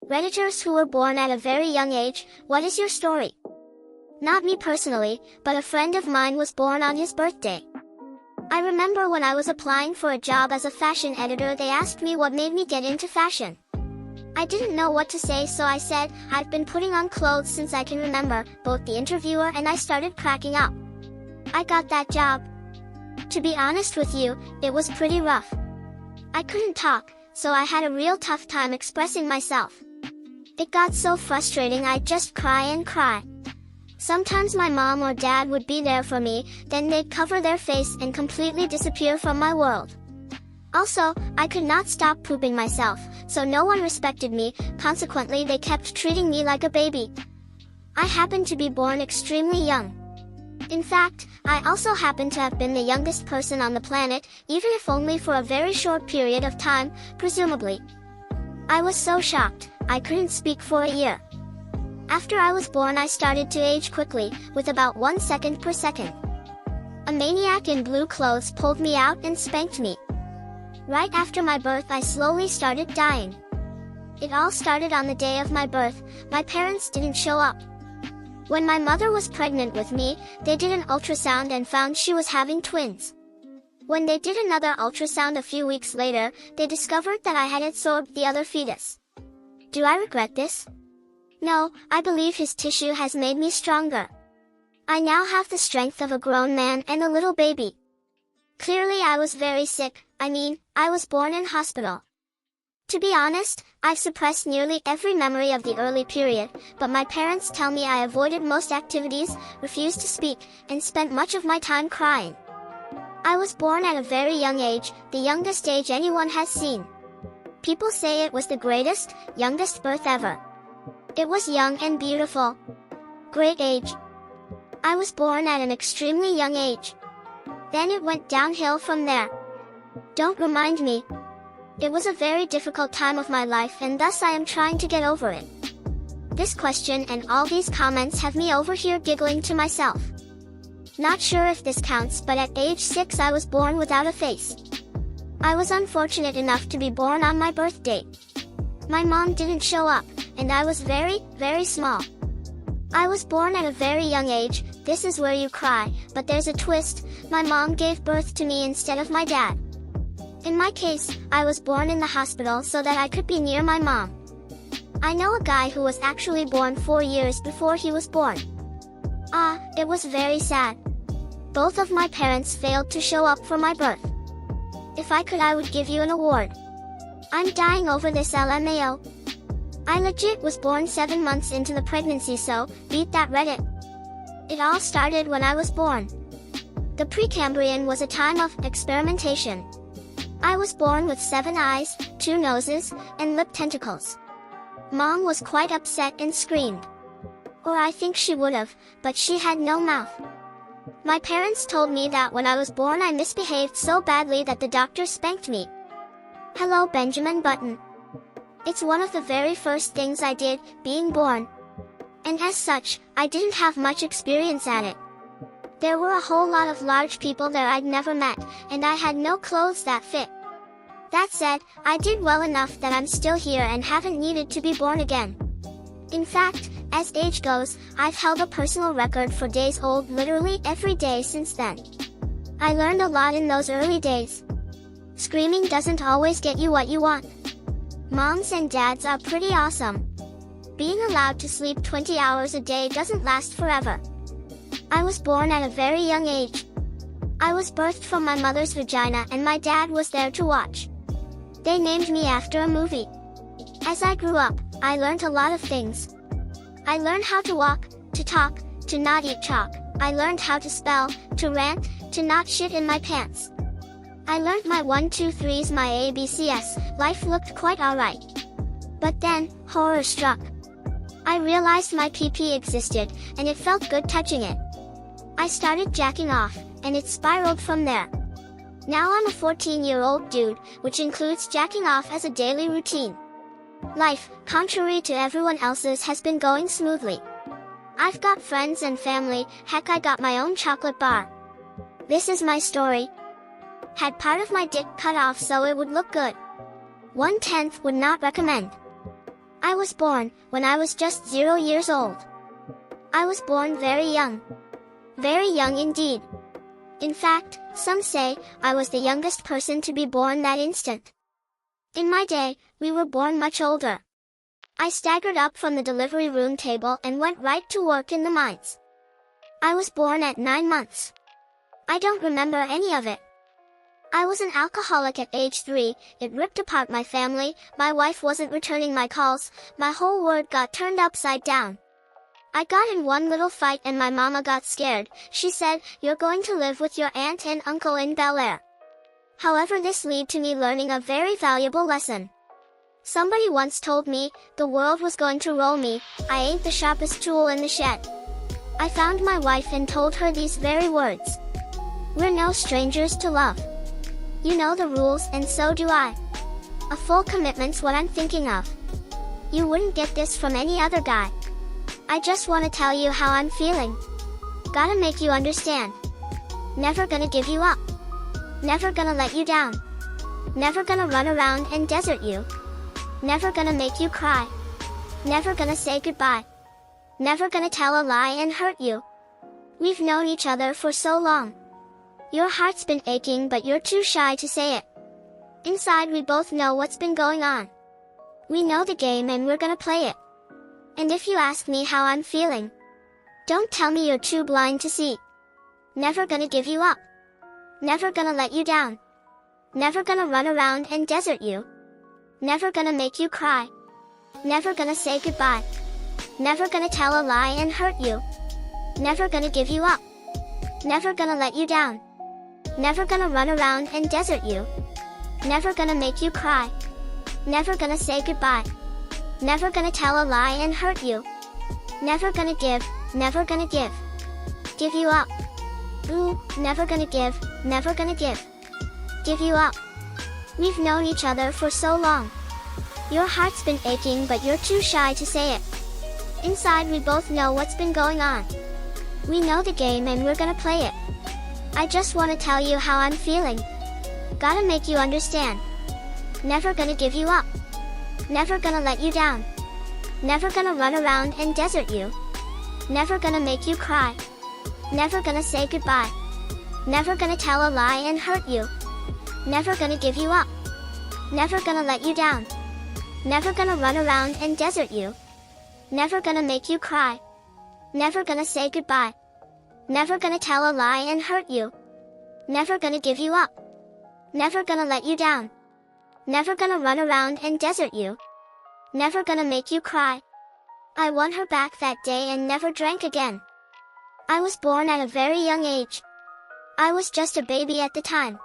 Redditors who were born at a very young age, what is your story? Not me personally, but a friend of mine was born on his birthday. I remember when I was applying for a job as a fashion editor, they asked me what made me get into fashion. I didn't know what to say, so I said, I've been putting on clothes since I can remember. Both the interviewer and I started cracking up. I got that job. To be honest with you, it was pretty rough. I couldn't talk, so I had a real tough time expressing myself. It got so frustrating I'd just cry and cry. Sometimes my mom or dad would be there for me, then they'd cover their face and completely disappear from my world. Also, I could not stop pooping myself, so no one respected me, consequently they kept treating me like a baby. I happened to be born extremely young. In fact, I also happen to have been the youngest person on the planet, even if only for a very short period of time, presumably. I was so shocked, I couldn't speak for a year. After I was born, I started to age quickly, with about 1 second per second. A maniac in blue clothes pulled me out and spanked me. Right after my birth, I slowly started dying. It all started on the day of my birth. My parents didn't show up. When my mother was pregnant with me, they did an ultrasound and found she was having twins. When they did another ultrasound a few weeks later, they discovered that I had absorbed the other fetus. Do I regret this? No, I believe his tissue has made me stronger. I now have the strength of a grown man and a little baby. Clearly I was very sick, I was born in hospital. To be honest, I've suppressed nearly every memory of the early period, but my parents tell me I avoided most activities, refused to speak, and spent much of my time crying. I was born at a very young age, the youngest age anyone has seen. People say it was the greatest, youngest birth ever. It was young and beautiful. Great age. I was born at an extremely young age. Then it went downhill from there. Don't remind me. It was a very difficult time of my life, and thus I am trying to get over it. This question and all these comments have me over here giggling to myself. Not sure if this counts, but at age 6 I was born without a face. I was unfortunate enough to be born on my birth date. My mom didn't show up, and I was very, very small. I was born at a very young age. This is where you cry, but there's a twist. My mom gave birth to me instead of my dad. In my case, I was born in the hospital so that I could be near my mom. I know a guy who was actually born 4 years before he was born. It was very sad. Both of my parents failed to show up for my birth. If I could, I would give you an award. I'm dying over this, LMAO. I legit was born 7 months into the pregnancy, so beat that Reddit. It all started when I was born. The Precambrian was a time of experimentation. I was born with 7 eyes, 2 noses, and lip tentacles. Mom was quite upset and screamed. Or I think she would have, but she had no mouth. My parents told me that when I was born I misbehaved so badly that the doctor spanked me. Hello, Benjamin Button. It's one of the very first things I did, being born. And as such, I didn't have much experience at it. There were a whole lot of large people there I'd never met, and I had no clothes that fit. That said, I did well enough that I'm still here and haven't needed to be born again. In fact, as age goes, I've held a personal record for days old literally every day since then. I learned a lot in those early days. Screaming doesn't always get you what you want. Moms and dads are pretty awesome. Being allowed to sleep 20 hours a day doesn't last forever. I was born at a very young age. I was birthed from my mother's vagina and my dad was there to watch. They named me after a movie. As I grew up, I learned a lot of things. I learned how to walk, to talk, to not eat chalk. I learned how to spell, to rant, to not shit in my pants. I learned my 1, 2, 3s, my ABCs. Life looked quite alright. But then, horror struck. I realized my PP existed, and it felt good touching it. I started jacking off, and it spiraled from there. Now I'm a 14-year-old dude, which includes jacking off as a daily routine. Life, contrary to everyone else's, has been going smoothly. I've got friends and family, heck, I got my own chocolate bar. This is my story. Had part of my dick cut off so it would look good. 1/10 would not recommend. I was born when I was just 0 years old. I was born very young. Very young indeed. In fact, some say I was the youngest person to be born that instant. In my day, we were born much older. I staggered up from the delivery room table and went right to work in the mines. I was born at 9 months. I don't remember any of it. I was an alcoholic at age 3, it ripped apart my family, my wife wasn't returning my calls, my whole world got turned upside down. I got in one little fight and my mama got scared. She said, "You're going to live with your aunt and uncle in Bel Air." However, this led to me learning a very valuable lesson. Somebody once told me, the world was going to roll me, I ain't the sharpest tool in the shed. I found my wife and told her these very words. We're no strangers to love. You know the rules and so do I. A full commitment's what I'm thinking of. You wouldn't get this from any other guy. I just want to tell you how I'm feeling. Gotta make you understand. Never gonna give you up. Never gonna let you down. Never gonna run around and desert you. Never gonna make you cry. Never gonna say goodbye. Never gonna tell a lie and hurt you. We've known each other for so long. Your heart's been aching but you're too shy to say it. Inside we both know what's been going on. We know the game and we're gonna play it. And if you ask me how I'm feeling, don't tell me you're too blind to see. Never gonna give you up. Never gonna let you down. Never gonna run around and desert you. Never gonna make you cry. Never gonna say goodbye. Never gonna tell a lie and hurt you. Never gonna give you up. Never gonna let you down. Never gonna run around and desert you. Never gonna make you cry. Never gonna say goodbye. Never gonna tell a lie and hurt you. Never gonna give, never gonna give. Give you up. Ooh, never gonna give, never gonna give. Give you up. We've known each other for so long. Your heart's been aching but you're too shy to say it. Inside we both know what's been going on. We know the game and we're gonna play it. I just want to tell you how I'm feeling. Gotta make you understand. Never gonna give you up. Never gonna let you down. Never gonna run around and desert you. Never gonna make you cry. Never gonna say goodbye. Never gonna tell a lie and hurt you. Never gonna give you up. Never gonna let you down. Never gonna run around and desert you. Never gonna make you cry. Never gonna say goodbye. Never gonna tell a lie and hurt you. Never gonna give you up. Never gonna let you down. Never gonna run around and desert you. Never gonna make you cry. I won her back that day and never drank again. I was born at a very young age. I was just a baby at the time.